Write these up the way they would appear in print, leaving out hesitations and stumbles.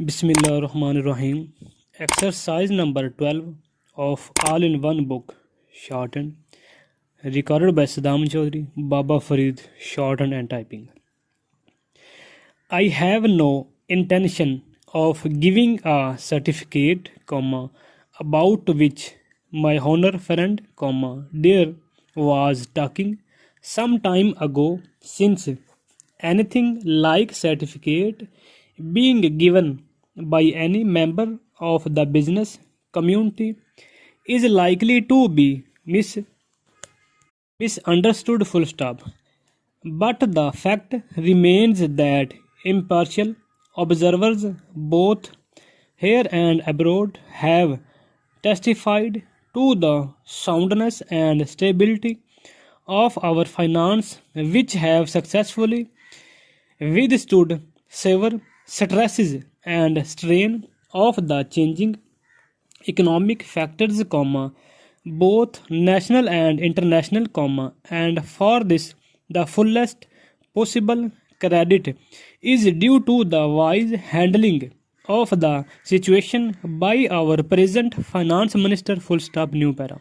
Bismillahirrahmanirrahim. Exercise number 12 of all-in-one book, shortened, recorded by Saddam Chaudhry, Baba Farid, shortened and typing. I have no intention of giving a certificate, about which my honor friend, dear, was talking some time ago, since anything like certificate being given by any member of the business community is likely to be misunderstood full stop. But the fact remains that impartial observers both here and abroad have testified to the soundness and stability of our finance, which have successfully withstood severe stresses and strain of the changing economic factors, both national and international, and for this the fullest possible credit is due to the wise handling of the situation by our present finance minister, full stop, new para.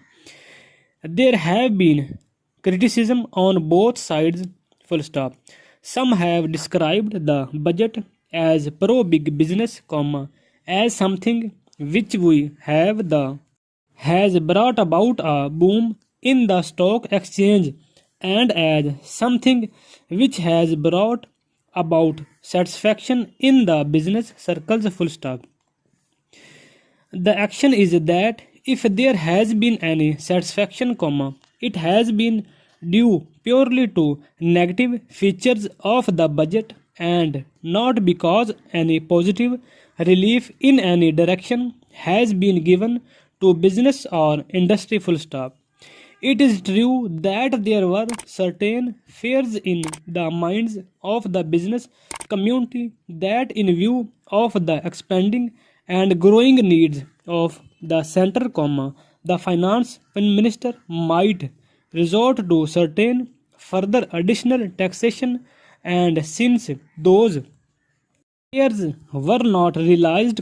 There have been criticism on both sides, full stop. Some have described the budget as pro big business, as something which we have the has brought about a boom in the stock exchange, and as something which has brought about satisfaction in the business circles, full stop. The action is that if there has been any satisfaction, it has been due purely to negative features of the budget and not because any positive relief in any direction has been given to business or industry, full stop. It is true that there were certain fears in the minds of the business community that, in view of the expanding and growing needs of the center, the finance minister might resort to certain further additional taxation, and since those fears were not realized,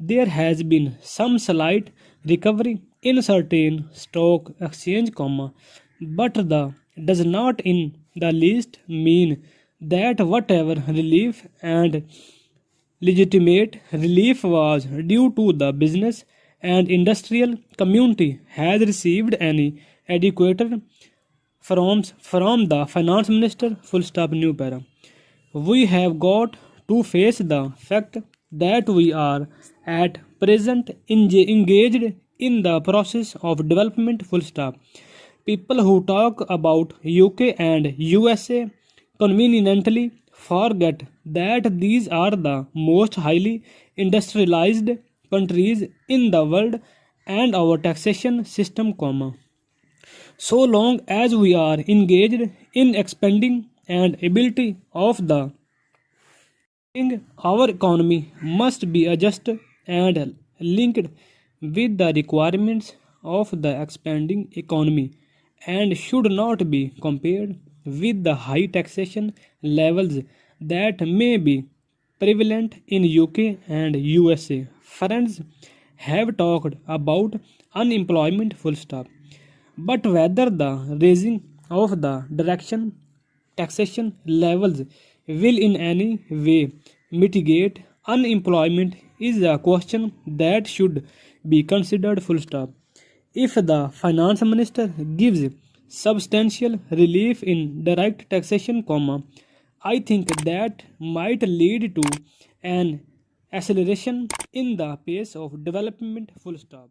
there has been some slight recovery in certain stock exchange, but the does not in the least mean that whatever relief and legitimate relief was due to the business and industrial community has received any adequate from the finance minister, full stop, new para. We have got to face the fact that we are at present engaged in the process of development, full stop. People who talk about UK and USA conveniently forget that these are the most highly industrialized countries in the world, and our taxation system, so long as we are engaged in expanding and ability of the our economy must be adjusted and linked with the requirements of the expanding economy and should not be compared with the high taxation levels that may be prevalent in UK and USA. Friends have talked about unemployment, full stop. But whether the raising of the direction taxation levels will in any way mitigate unemployment is a question that should be considered, full stop. If the finance minister gives substantial relief in direct taxation, I think that might lead to an acceleration in the pace of development, full stop.